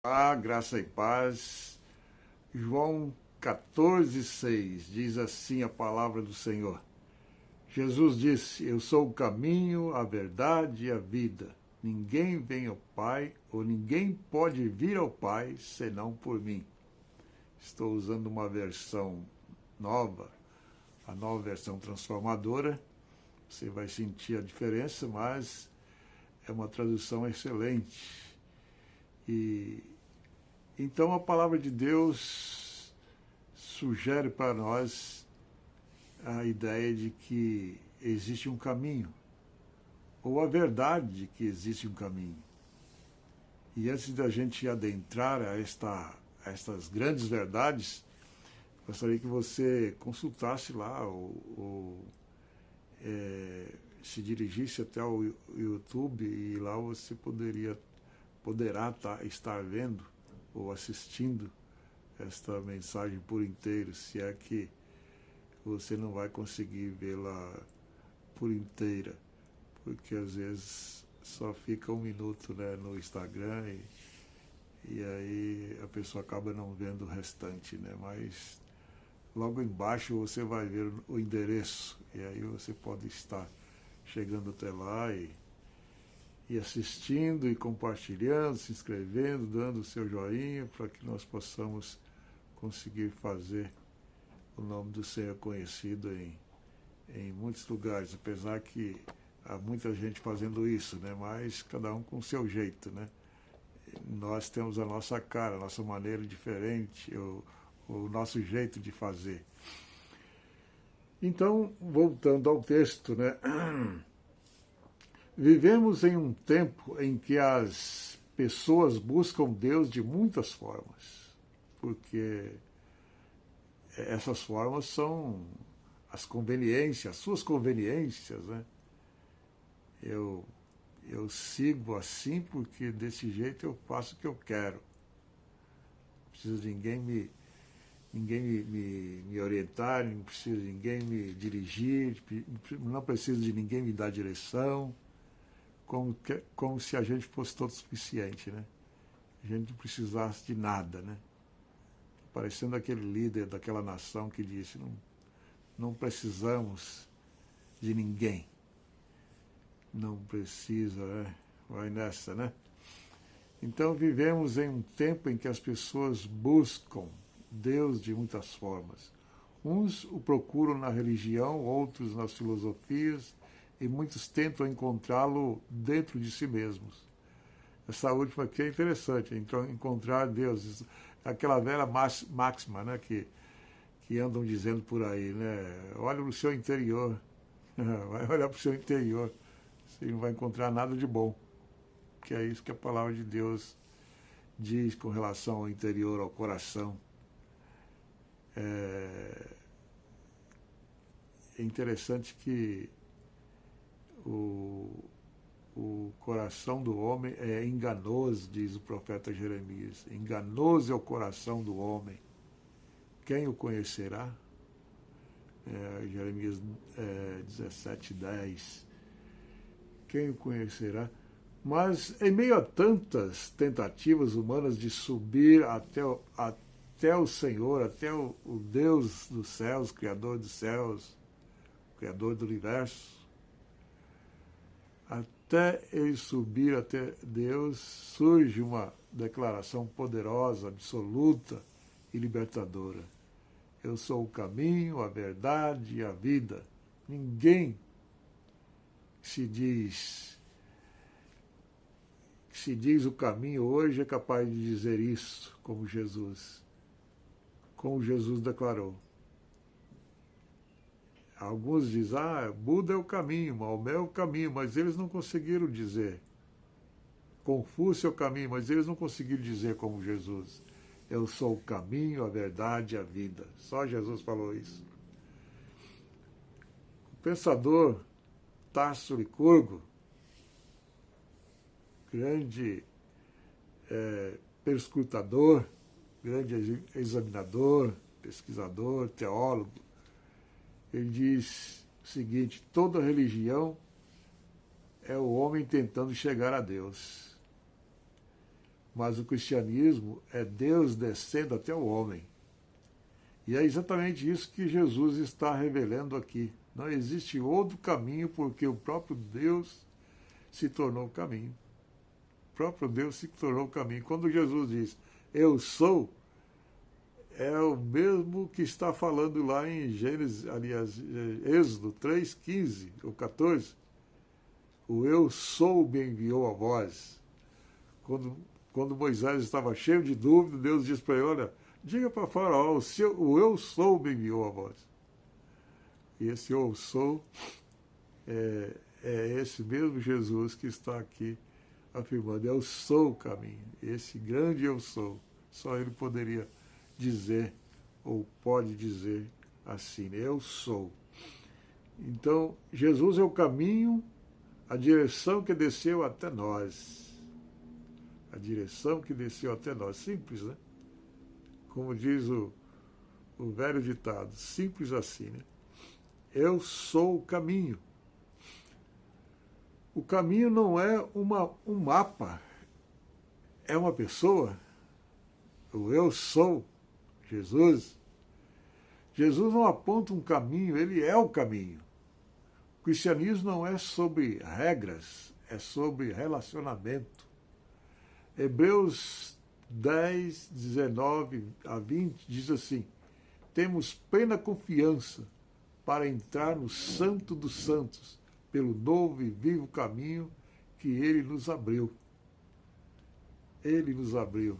Graça e paz. João 14,6 diz assim a palavra do Senhor. Jesus disse: Eu sou o caminho, a verdade e a vida. Ninguém vem ao Pai, ou ninguém pode vir ao Pai, senão por mim. Estou usando uma versão nova, a nova versão transformadora. Você vai sentir a diferença, mas é uma tradução excelente. Então a palavra de Deus sugere para nós a ideia de que existe um caminho, ou a verdade de que existe um caminho. E antes da gente adentrar a estas grandes verdades, gostaria que você consultasse lá, ou se dirigisse até o YouTube, e lá você poderá estar vendo ou assistindo esta mensagem por inteiro, se é que você não vai conseguir vê-la por inteira, porque às vezes só fica 1 minuto, né, no Instagram e aí a pessoa acaba não vendo o restante, né? Mas logo embaixo você vai ver o endereço, e aí você pode estar chegando até lá e assistindo e compartilhando, se inscrevendo, dando o seu joinha, para que nós possamos conseguir fazer o nome do Senhor conhecido em muitos lugares, apesar que há muita gente fazendo isso, né? Mas cada um com o seu jeito, né? Nós temos a nossa cara, a nossa maneira diferente, o nosso jeito de fazer. Então, voltando ao texto, né? Vivemos em um tempo em que as pessoas buscam Deus de muitas formas, porque essas formas são as conveniências, as suas conveniências, né? Eu sigo assim porque desse jeito eu faço o que eu quero. Não preciso de ninguém me orientar, não preciso de ninguém me dirigir, não preciso de ninguém me dar direção. Como se a gente fosse todo suficiente, né? A gente não precisasse de nada, né? Parecendo aquele líder daquela nação que disse: não precisamos de ninguém. Não precisa, né? Vai nessa, né? Então vivemos em um tempo em que as pessoas buscam Deus de muitas formas. Uns o procuram na religião, outros nas filosofias, e muitos tentam encontrá-lo dentro de si mesmos. Essa última aqui é interessante, encontrar Deus, aquela velha máxima, né, que andam dizendo por aí, né? Olha para o seu interior, vai olhar para o seu interior, você não vai encontrar nada de bom, que é isso que a palavra de Deus diz com relação ao interior, ao coração. É interessante que o coração do homem é enganoso, diz o profeta Jeremias. Enganoso é o coração do homem. Quem o conhecerá? Jeremias 17:10. Quem o conhecerá? Mas em meio a tantas tentativas humanas de subir até o Senhor, até o Deus dos céus, Criador dos céus, Criador do universo, até ele subir até Deus, surge uma declaração poderosa, absoluta e libertadora. Eu sou o caminho, a verdade e a vida. Ninguém se diz o caminho hoje é capaz de dizer isso como Jesus declarou. Alguns dizem, Buda é o caminho, Maomé é o caminho, mas eles não conseguiram dizer. Confúcio é o caminho, mas eles não conseguiram dizer como Jesus. Eu sou o caminho, a verdade e a vida. Só Jesus falou isso. O pensador Tasso Licurgo, grande perscrutador, grande examinador, pesquisador, teólogo, ele diz o seguinte: toda religião é o homem tentando chegar a Deus. Mas o cristianismo é Deus descendo até o homem. E é exatamente isso que Jesus está revelando aqui. Não existe outro caminho, porque o próprio Deus se tornou o caminho. O próprio Deus se tornou o caminho. Quando Jesus diz, eu sou, é o mesmo que está falando lá em Gênesis, aliás, Êxodo 3, 15 ou 14. O eu sou me enviou a vós. Quando Moisés estava cheio de dúvida, Deus disse para ele, olha, diga para Faraó, o eu sou me enviou a vós. E esse eu sou é esse mesmo Jesus que está aqui afirmando, eu sou o caminho, esse grande eu sou. Só ele poderia dizer, ou pode dizer assim, eu sou. Então, Jesus é o caminho, a direção que desceu até nós. A direção que desceu até nós. Simples, né? Como diz o velho ditado, simples assim, né? Eu sou o caminho. O caminho não é um mapa, é uma pessoa. O eu sou Jesus. Jesus não aponta um caminho, ele é o caminho. O cristianismo não é sobre regras, é sobre relacionamento. Hebreus 10, 19 a 20 diz assim, temos plena confiança para entrar no Santo dos Santos, pelo novo e vivo caminho que ele nos abriu. Ele nos abriu.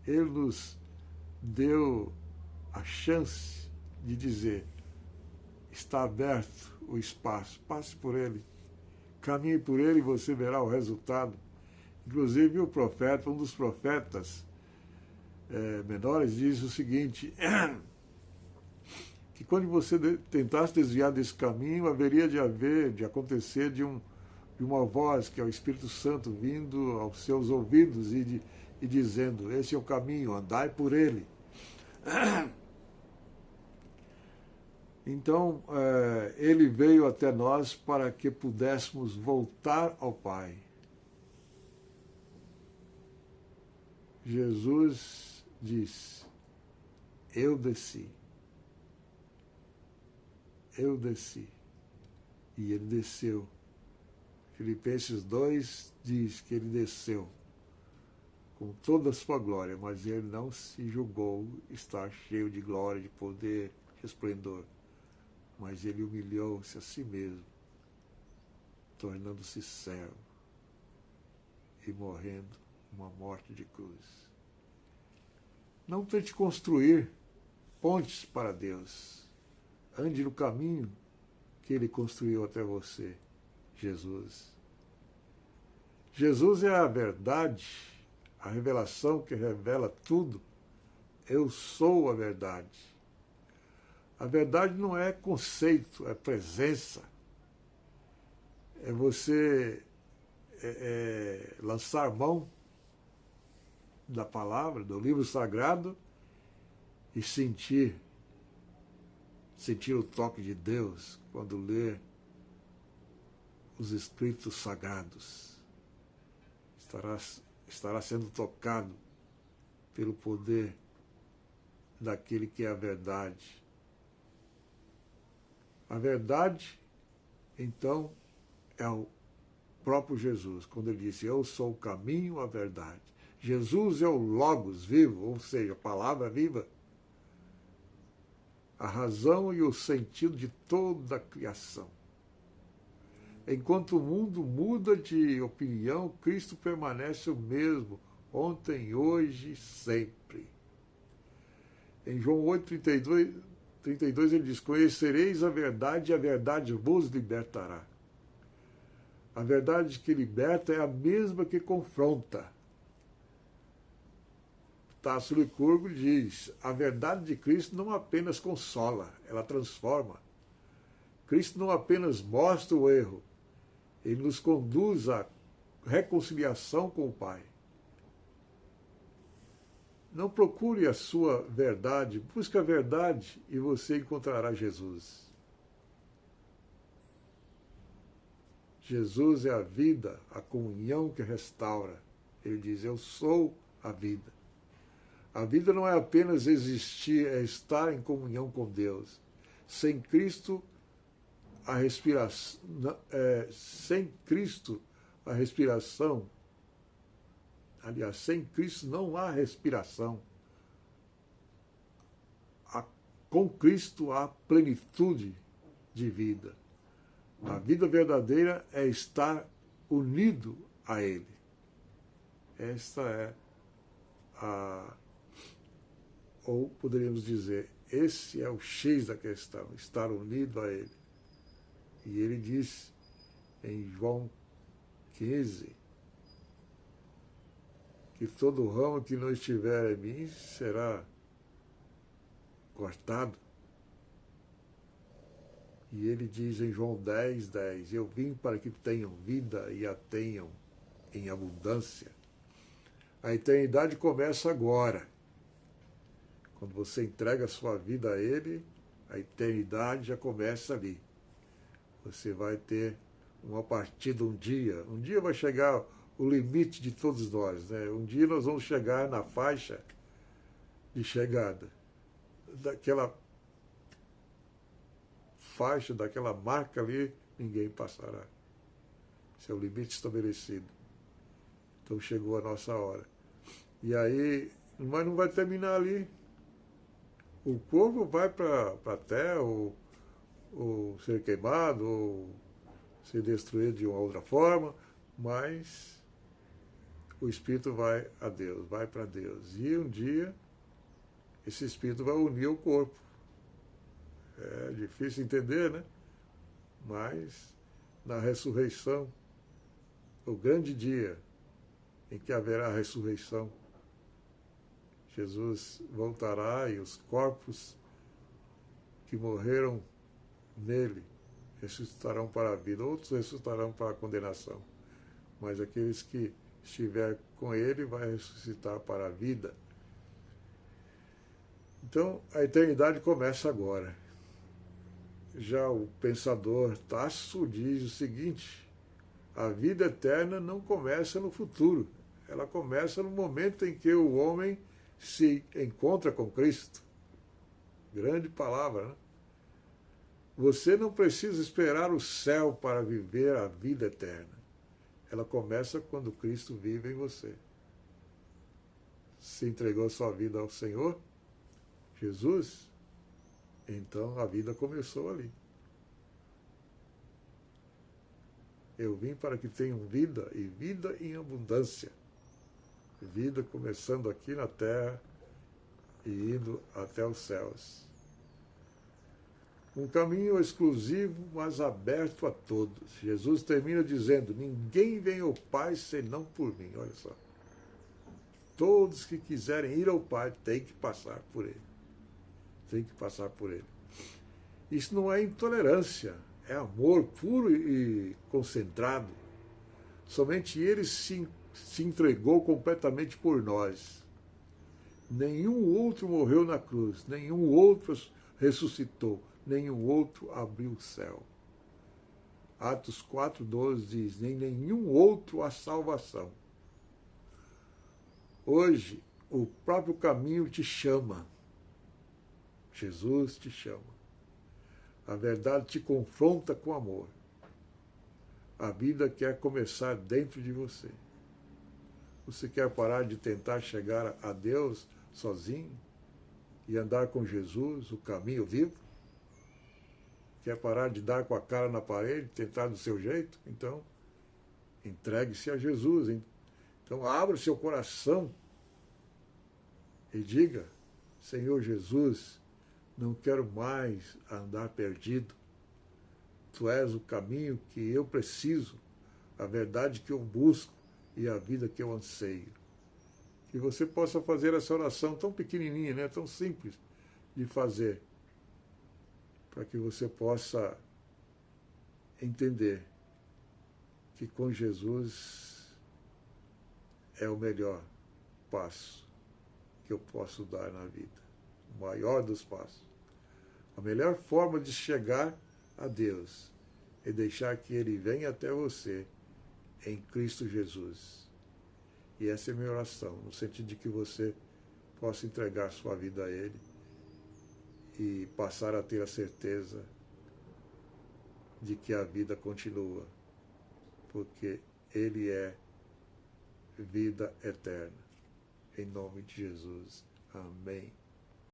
Ele nos deu a chance de dizer, está aberto o espaço, passe por ele, caminhe por ele e você verá o resultado. Inclusive o profeta, um dos profetas menores, diz o seguinte, que quando você tentasse desviar desse caminho, haveria de acontecer de uma voz, que é o Espírito Santo, vindo aos seus ouvidos e dizendo, esse é o caminho, andai por ele. Então, ele veio até nós para que pudéssemos voltar ao Pai. Jesus disse, eu desci. Eu desci. E ele desceu. Filipenses 2 diz que ele desceu com toda a sua glória, mas ele não se julgou estar cheio de glória, de poder, de esplendor. Mas ele humilhou-se a si mesmo, tornando-se servo e morrendo uma morte de cruz. Não tente construir pontes para Deus. Ande no caminho que ele construiu até você, Jesus. Jesus é a verdade, a revelação que revela tudo. Eu sou a verdade. A verdade não é conceito, é presença. É você lançar mão da palavra, do livro sagrado e sentir o toque de Deus quando lê os escritos sagrados. Estará sendo tocado pelo poder daquele que é a verdade. A verdade, então, é o próprio Jesus, quando ele disse, eu sou o caminho, a verdade. Jesus é o Logos vivo, ou seja, a palavra viva, a razão e o sentido de toda a criação. Enquanto o mundo muda de opinião, Cristo permanece o mesmo, ontem, hoje e sempre. Em João 8,32 ele diz, conhecereis a verdade e a verdade vos libertará. A verdade que liberta é a mesma que confronta. Tasso Licurgo diz, a verdade de Cristo não apenas consola, ela transforma. Cristo não apenas mostra o erro, ele nos conduz à reconciliação com o Pai. Não procure a sua verdade, busque a verdade e você encontrará Jesus. Jesus é a vida, a comunhão que restaura. Ele diz, eu sou a vida. A vida não é apenas existir, é estar em comunhão com Deus. Sem Cristo, a respiração, sem Cristo, a respiração, aliás, sem Cristo não há respiração. Com Cristo há plenitude de vida. A vida verdadeira é estar unido a Ele. Esta é ou poderíamos dizer, esse é o X da questão, estar unido a Ele. E ele diz em João 15 que todo ramo que não estiver em mim será cortado. E ele diz em João 10:10, eu vim para que tenham vida e a tenham em abundância. A eternidade começa agora. Quando você entrega a sua vida a Ele, a eternidade já começa ali. Você vai ter uma partida um dia. Um dia vai chegar o limite de todos nós, né? Um dia nós vamos chegar na faixa de chegada. Daquela faixa, daquela marca ali, ninguém passará. Esse é o limite estabelecido. Então chegou a nossa hora. E aí, mas não vai terminar ali. O corpo vai para a terra, ou ser queimado, ou ser destruído de uma outra forma, mas o espírito vai a Deus, vai para Deus. E um dia, esse espírito vai unir o corpo. É difícil entender, né? Mas na ressurreição, o grande dia em que haverá a ressurreição, Jesus voltará e os corpos que morreram nele ressuscitarão para a vida, outros ressuscitarão para a condenação. Mas aqueles que estiver com ele vai ressuscitar para a vida. Então, a eternidade começa agora. Já o pensador Tácito diz o seguinte, a vida eterna não começa no futuro, ela começa no momento em que o homem se encontra com Cristo. Grande palavra, né? Você não precisa esperar o céu para viver a vida eterna. Ela começa quando Cristo vive em você. Se entregou sua vida ao Senhor, Jesus, então a vida começou ali. Eu vim para que tenham vida, e vida em abundância. Vida começando aqui na terra e indo até os céus. Um caminho exclusivo, mas aberto a todos. Jesus termina dizendo, ninguém vem ao Pai senão por mim. Olha só. Todos que quiserem ir ao Pai têm que passar por Ele. Tem que passar por Ele. Isso não é intolerância, é amor puro e concentrado. Somente Ele se entregou completamente por nós. Nenhum outro morreu na cruz, nenhum outro ressuscitou, nenhum outro abriu o céu. Atos 4:12 diz, nem nenhum outro há salvação. Hoje, o próprio caminho te chama. Jesus te chama. A verdade te confronta com amor. A vida quer começar dentro de você. Você quer parar de tentar chegar a Deus sozinho e andar com Jesus, o caminho vivo? Quer parar de dar com a cara na parede, tentar do seu jeito? Então, entregue-se a Jesus. Então, abra o seu coração e diga, Senhor Jesus, não quero mais andar perdido. Tu és o caminho que eu preciso, a verdade que eu busco e a vida que eu anseio. Que você possa fazer essa oração tão pequenininha, né, tão simples de fazer, para que você possa entender que com Jesus é o melhor passo que eu posso dar na vida, o maior dos passos. A melhor forma de chegar a Deus é deixar que Ele venha até você em Cristo Jesus. E essa é a minha oração, no sentido de que você possa entregar sua vida a Ele e passar a ter a certeza de que a vida continua, porque Ele é vida eterna. Em nome de Jesus. Amém.